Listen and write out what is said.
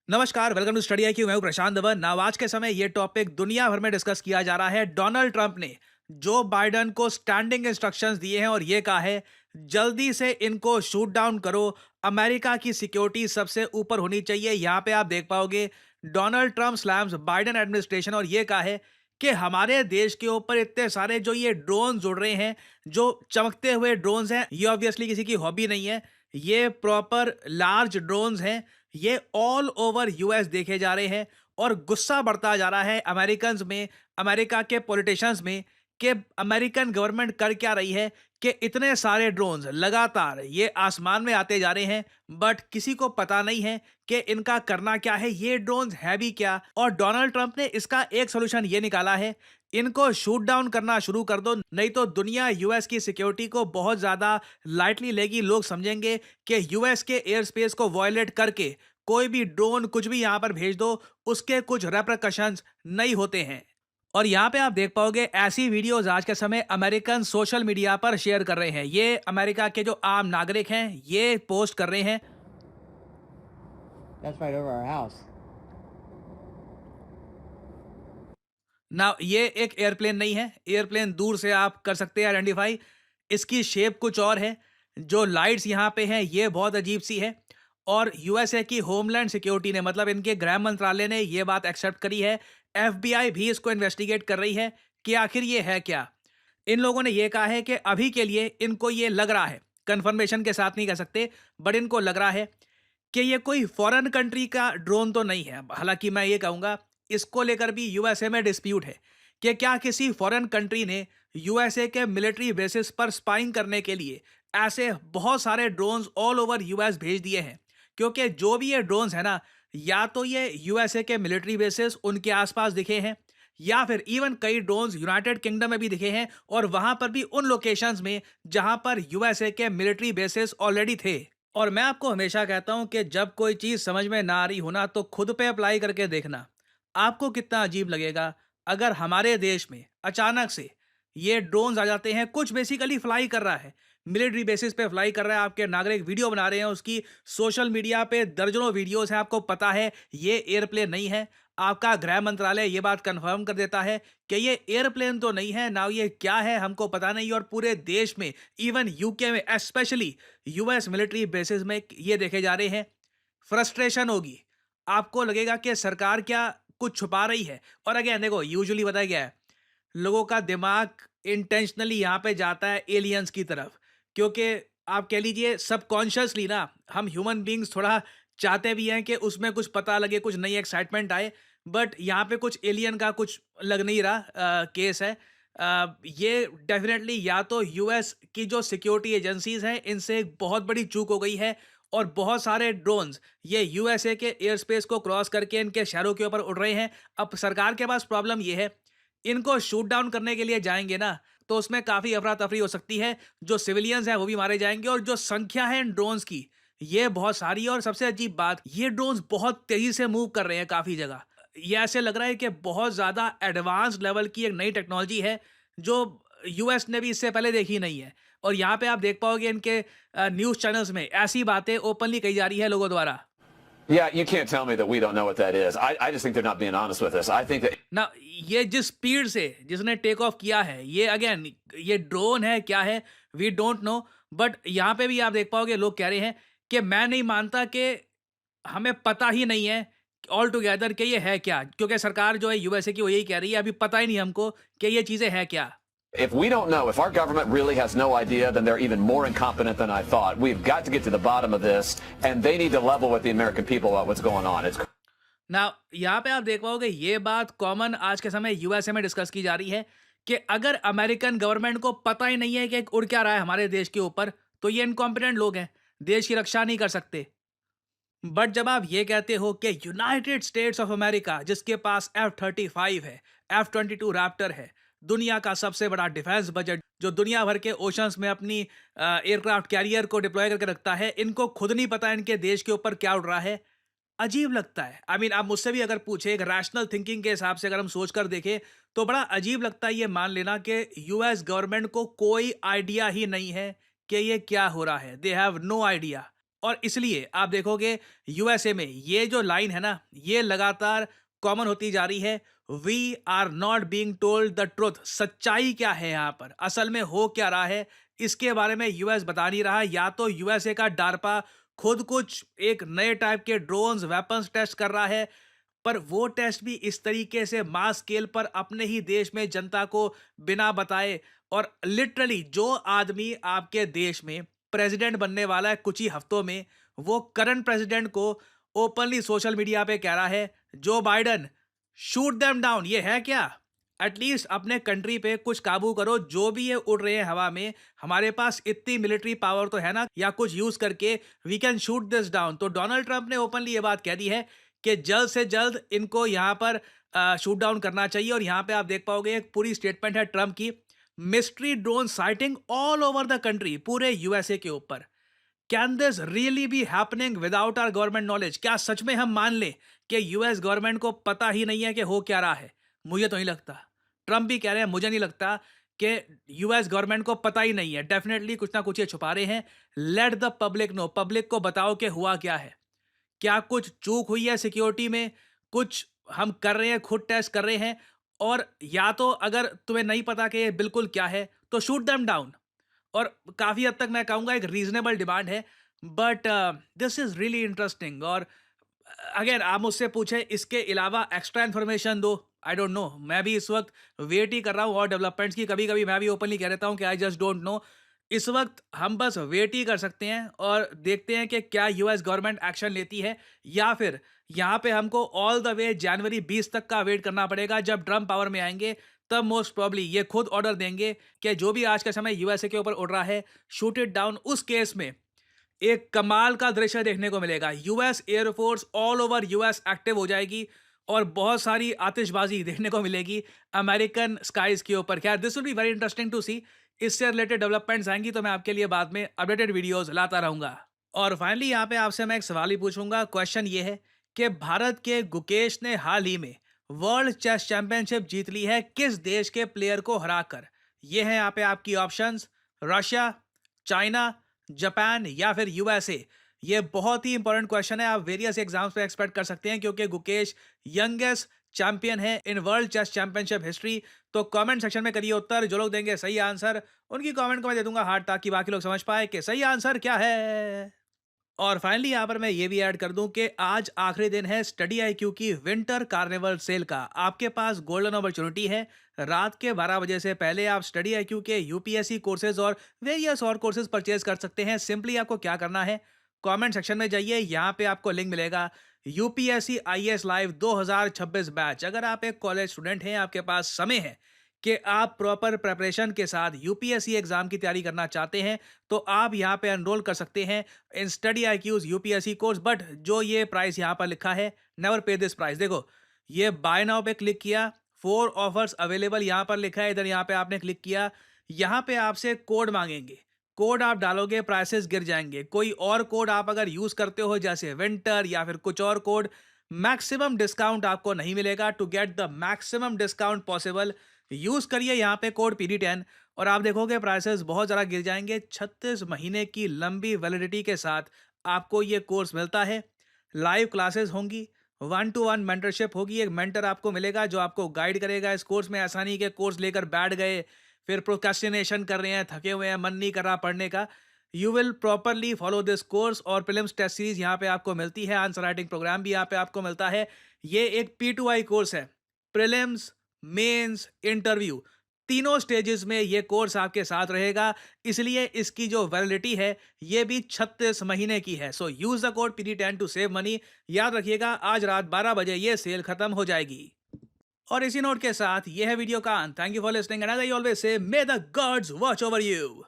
नमस्कार, welcome to study IQ क्यू। मैं हूं प्रशांत धवन। नाउ आज के समय ये टॉपिक दुनिया भर में डिस्कस किया जा रहा है। डोनाल्ड ट्रंप ने जो बाइडन को स्टैंडिंग इंस्ट्रक्शंस दिए हैं और ये कहा है जल्दी से इनको शूट डाउन करो। अमेरिका की सिक्योरिटी सबसे ऊपर होनी चाहिए। यहाँ पे आप देख पाओगे Donald Trump slams Biden administration और ये कहा है कि हमारे देश के ऊपर इतने सारे जो ये ड्रोन उड़ रहे हैं, जो चमकते हुए ड्रोन्स हैं, ये ऑब्वियसली किसी की हॉबी नहीं है। ये प्रॉपर लार्ज ड्रोन्स हैं। ये ऑल ओवर यूएस देखे जा रहे हैं और गुस्सा बढ़ता जा रहा है अमेरिकन्स में, अमेरिका के पॉलिटिशियंस में कि अमेरिकन गवर्नमेंट कर क्या रही है कि इतने सारे ड्रोन्स लगातार ये आसमान में आते जा रहे हैं, बट किसी को पता नहीं है कि इनका करना क्या है, ये ड्रोन्स है भी क्या। और डोनाल्ड ट्रंप ने इसका एक सोल्यूशन ये निकाला है, इनको शूट डाउन करना शुरू कर दो, नहीं तो दुनिया यूएस की सिक्योरिटी को बहुत ज्यादा लाइटली लेगी। लोग समझेंगे कि यूएस के एयर स्पेस को वायलेट करके कोई भी ड्रोन कुछ भी यहां पर भेज दो, उसके कुछ रेप्रकशंस नहीं होते हैं। और यहाँ पे आप देख पाओगे ऐसी वीडियोस आज के समय अमेरिकन सोशल मीडिया पर शेयर कर रहे हैं। ये अमेरिका के जो आम नागरिक हैं ये पोस्ट कर रहे हैं। That's right over our house. ना ये एक एयरप्लेन नहीं है, एयरप्लेन दूर से आप कर सकते हैं आइडेंटिफाई। इसकी शेप कुछ और है। जो लाइट्स यहाँ पे हैं ये बहुत अजीब सी है। और यूएसए की होमलैंड सिक्योरिटी ने, मतलब इनके गृह मंत्रालय ने ये बात एक्सेप्ट करी है। एफबीआई भी इसको इन्वेस्टिगेट कर रही है कि आखिर ये है क्या। इन लोगों ने ये कहा है कि अभी के लिए इनको ये लग रहा है, कंफर्मेशन के साथ नहीं कह सकते, बट इनको लग रहा है कि ये कोई फॉरेन कंट्री का ड्रोन तो नहीं है। हालांकि मैं ये कहूंगा इसको लेकर भी यूएसए में डिस्प्यूट है कि क्या किसी फॉरेन कंट्री ने यूएसए के मिलिट्री बेसिस पर स्पाइंग करने के लिए ऐसे बहुत सारे ड्रोन्स ऑल ओवर यूएस भेज दिए हैं। क्योंकि जो भी ये ड्रोन्स है ना, या तो ये यूएसए के मिलिट्री बेसिस उनके आसपास दिखे हैं, या फिर इवन कई ड्रोन्स यूनाइटेड किंगडम में भी दिखे हैं और वहां पर भी उन लोकेशंस में जहां पर यूएसए के मिलिट्री बेसिस ऑलरेडी थे। और मैं आपको हमेशा कहता हूं कि जब कोई चीज समझ में ना आ रही हो ना, तो खुद पे अप्लाई करके देखना आपको कितना अजीब लगेगा। अगर हमारे देश में अचानक से ये ड्रोन्स आ जाते हैं, कुछ बेसिकली फ्लाई कर रहा है, मिलिट्री बेसिस पे फ्लाई कर रहा है, आपके नागरिक वीडियो बना रहे हैं, उसकी सोशल मीडिया पे दर्जनों वीडियोस हैं, आपको पता है ये एयरप्लेन नहीं है। आपका गृह मंत्रालय ये बात कंफर्म कर देता है कि ये एयरप्लेन तो नहीं है ना, ये क्या है हमको पता नहीं। और पूरे देश में, इवन यूके में, स्पेशली यूएस मिलिट्री बेसिस में ये देखे जा रहे हैं। फ्रस्ट्रेशन होगी, आपको लगेगा कि सरकार क्या कुछ छुपा रही है। और अगेन देखो, यूजुअली बताया गया है, लोगों का दिमाग इंटेंशनली यहाँ पे जाता है एलियंस की तरफ। क्योंकि आप कह लीजिए सबकॉन्शियसली ना, हम ह्यूमन बींग्स थोड़ा चाहते भी हैं कि उसमें कुछ पता लगे, कुछ नई एक्साइटमेंट आए। बट यहाँ पे कुछ एलियन का कुछ लग नहीं रहा केस है। ये डेफिनेटली या तो यूएस की जो सिक्योरिटी एजेंसीज हैं इनसे एक बहुत बड़ी चूक हो गई है, और बहुत सारे ड्रोन्स ये यूएसए के एयर स्पेस को क्रॉस करके इनके शहरों के ऊपर उड़ रहे हैं। अब सरकार के पास प्रॉब्लम ये है, इनको शूट डाउन करने के लिए जाएंगे ना, तो उसमें काफ़ी अफरा-तफरी हो सकती है। जो सिविलियंस हैं वो भी मारे जाएँगे, और जो संख्या है इन ड्रोन्स की, ये बहुत सारी है। और सबसे अजीब बात, ये ड्रोन्स बहुत तेज़ी से मूव कर रहे हैं काफ़ी जगह। ये ऐसे लग रहा है कि बहुत ज़्यादा एडवांस्ड लेवल की एक नई टेक्नोलॉजी है, जो यूएस ने भी इससे पहले देखी नहीं है। और यहाँ पे आप देख पाओगे इनके न्यूज़ चैनल्स में ऐसी बातें ओपनली कही जा रही है लोगों द्वारा। Yeah, you can't tell me that we don't know what that is. I just think they're not being honest with us. I think that ना, ये जिस स्पीड से जिसने टेक ऑफ किया है, ये अगेन ये ड्रोन है क्या है, वी डोंट नो। बट यहाँ पे भी आप देख पाओगे लोग कह रहे हैं कि मैं नहीं मानता कि हमें पता ही नहीं है ऑल टुगेदर कि ये है क्या। क्योंकि सरकार जो है यूएसए की वो यही कह रही है, अभी पता ही नहीं हमको कि ये चीज़ें हैं क्या। if we don't know, if our government really has no idea, then they're even more incompetent than I thought. We've got to get to the bottom of this, and they need to level with the American people about what's going on. It's ना, यहाँ पे आप देख पाओगे ये बात common आज के समय यूएसए में डिस्कस की जा रही है कि अगर अमेरिकन गवर्नमेंट को पता ही नहीं है कि उड़ क्या रहा है हमारे देश के ऊपर, तो ये इनकॉम्पिटेंट लोग हैं, देश की रक्षा नहीं कर सकते। बट जब आप ये कहते हो कि यूनाइटेड स्टेट्स ऑफ अमेरिका, जिसके पास F-35 है, F-22 रैप्टर है, दुनिया का सबसे बड़ा डिफेंस बजट, जो दुनिया भर के ओशंस में अपनी एयरक्राफ्ट कैरियर को डिप्लॉय करके रखता है, इनको खुद नहीं पता इनके देश के ऊपर क्या उड़ रहा है। अजीब लगता है। आई मीन आप मुझसे भी अगर पूछे, एक रैशनल थिंकिंग के हिसाब से अगर हम सोच कर देखें, तो बड़ा अजीब लगता है ये मान लेना कि यूएस गवर्नमेंट को कोई आइडिया ही नहीं है कि ये क्या हो रहा है। They have no idea. और इसलिए आप देखोगे यूएसए में ये जो लाइन है ना, ये लगातार कॉमन होती जा रही है। We are not being told the truth. सच्चाई क्या है यहाँ पर, असल में हो क्या रहा है, इसके बारे में यूएस बता नहीं रहा। या तो यूएसए का डारपा खुद कुछ एक नए टाइप के ड्रोन्स वेपन्स टेस्ट कर रहा है, पर वो टेस्ट भी इस तरीके से मास स्केल पर अपने ही देश में जनता को बिना बताए। और लिटरली जो आदमी आपके देश में प्रेसिडेंट बनने वाला है कुछ ही हफ्तों में, वो करंट प्रेसिडेंट को ओपनली सोशल मीडिया पे कह रहा है, जो बाइडन शूट देम डाउन। ये है क्या? एटलीस्ट अपने कंट्री पे कुछ काबू करो। जो भी ये उड़ रहे हैं हवा में, हमारे पास इतनी मिलिट्री पावर तो है ना, या कुछ यूज करके we can shoot this down. तो डोनाल्ड ट्रंप ने ओपनली ये बात कह दी है कि जल्द से जल्द इनको यहाँ पर शूट डाउन करना चाहिए। और यहाँ पे आप देख पाओगे एक पूरी स्टेटमेंट है ट्रंप की, mystery drone sighting all over the country, पूरे यूएसए के ऊपर। Can this really be happening without our government knowledge? क्या सच में हम मान लें कि यूएस गवर्नमेंट को पता ही नहीं है कि हो क्या रहा है? मुझे तो नहीं लगता। ट्रंप भी कह रहे हैं, मुझे नहीं लगता कि यूएस गवर्नमेंट को पता ही नहीं है। डेफिनेटली कुछ ना कुछ ये छुपा रहे हैं। Let the public know, public को बताओ कि हुआ क्या है। क्या कुछ चूक हुई है सिक्योरिटी में? कुछ हम कर रहे हैं, खुद टेस्ट कर रहे हैं। और या तो अगर तुम्हें नहीं पता कि ये बिल्कुल क्या है, तो शूट देम डाउन। और काफ़ी हद तक मैं कहूँगा एक रीज़नेबल डिमांड है, but this is really interesting. और अगेन आप मुझसे पूछें इसके अलावा एक्स्ट्रा इन्फॉर्मेशन दो, आई डोंट नो। मैं भी इस वक्त वेट ही कर रहा हूँ और डेवलपमेंट्स की। कभी कभी मैं भी ओपनली कह देता हूँ कि आई जस्ट डोंट नो। इस वक्त हम बस वेट ही कर सकते हैं और देखते हैं कि क्या यूएस गवर्नमेंट एक्शन लेती है, या फिर यहाँ पे हमको ऑल द वे जनवरी 20 तक का वेट करना पड़ेगा, जब ट्रम्प पावर में आएंगे। तब मोस्ट प्रॉब्ली ये खुद ऑर्डर देंगे कि जो भी आज के समय यूएसए के ऊपर उड़ रहा है, शूट इट डाउन। उस केस में एक कमाल का दृश्य देखने को मिलेगा। US air force all over US active हो जाएगी और बहुत सारी आतिशबाजी देखने को मिलेगी अमेरिकन स्काइज के ऊपर। खैर, this will be very interesting to see. इससे रिलेटेड डेवलपमेंट्स आएंगी तो मैं आपके लिए बाद में अपडेटेड वीडियोस लाता रहूंगा। और फाइनली यहाँ पे आपसे मैं एक सवाल ही पूछूंगा। क्वेश्चन ये है कि भारत के गुकेश ने हाल ही में वर्ल्ड चेस चैंपियनशिप जीत ली है किस देश के प्लेयर को हराकर? ये है यहाँ पे आपकी ऑप्शंस, रशिया, चाइना, जापान या फिर यूएसए। ये बहुत ही इंपॉर्टेंट क्वेश्चन है, आप वेरियस एग्जाम्स पे एक्सपेक्ट कर सकते हैं, क्योंकि गुकेश यंगेस्ट चैंपियन है in world chess championship history. तो कमेंट सेक्शन में करिए उत्तर। जो लोग देंगे सही आंसर, उनकी कमेंट को मैं दे दूंगा हार्ट, ताकि बाकी लोग समझ पाए कि सही आंसर क्या है। और फाइनली यहाँ पर मैं ये भी ऐड कर दूं कि आज आखिरी दिन है स्टडी आईक्यू की विंटर कार्निवल सेल का। आपके पास गोल्डन अपॉर्चुनिटी है। रात के 12 बजे से पहले आप स्टडी आईक्यू के यूपीएससी कोर्सेज और वेरियस और कोर्सेज परचेज कर सकते हैं। सिंपली आपको क्या करना है, कमेंट सेक्शन में जाइए, यहाँ पे आपको लिंक मिलेगा यूपीएससी आईएएस लाइव 2026 बैच। अगर आप एक कॉलेज स्टूडेंट हैं, आपके पास समय है कि आप प्रॉपर प्रिपरेशन के साथ यूपीएससी एग्जाम की तैयारी करना चाहते हैं, तो आप यहाँ पे एनरोल कर सकते हैं in study आईक्यूज UPSC course. But जो ये प्राइस यहाँ पर लिखा है, नेवर पे दिस प्राइस। देखो, ये बाय नाउ पे क्लिक किया, 4 ऑफर्स अवेलेबल यहाँ पर लिखा है। इधर यहाँ पे आपने क्लिक किया, यहाँ पे आपसे कोड मांगेंगे। कोड आप डालोगे, प्राइसेस गिर जाएंगे। कोई और कोड आप अगर यूज करते हो, जैसे विंटर या फिर कुछ और कोड, मैक्सिमम डिस्काउंट आपको नहीं मिलेगा। To get the maximum discount possible, use करिए यहाँ पे कोड PD10 और आप देखोगे प्राइसेस बहुत ज़्यादा गिर जाएंगे। 36 महीने की लंबी वैलिडिटी के साथ आपको ये कोर्स मिलता है। लाइव क्लासेस होंगी, 1-to-1 मेंटरशिप होगी। एक मेंटर आपको मिलेगा जो आपको गाइड करेगा इस कोर्स में। ऐसा नहीं कि कोर्स लेकर बैठ गए, फिर प्रोक्रेस्टिनेशन कर रहे हैं, थके हुए हैं, मन नहीं कर रहा पढ़ने का। You will properly follow this course. और प्रीलिम्स टेस्ट सीरीज यहाँ पे आपको मिलती है, आंसर राइटिंग प्रोग्राम भी यहाँ पे आपको मिलता है। ये एक P2I कोर्स है। प्रीलिम्स, मेंस, इंटरव्यू, तीनों स्टेजेस में ये कोर्स आपके साथ रहेगा। इसलिए इसकी जो वैलिडिटी है, ये भी 36 महीने की है। So use the code PD10 to save money. याद रखिएगा, आज रात 12 बजे ये सेल खत्म हो जाएगी। और इसी नोट के साथ ये है वीडियो का अंत। Thank you for listening and as I always say, may the gods watch over you.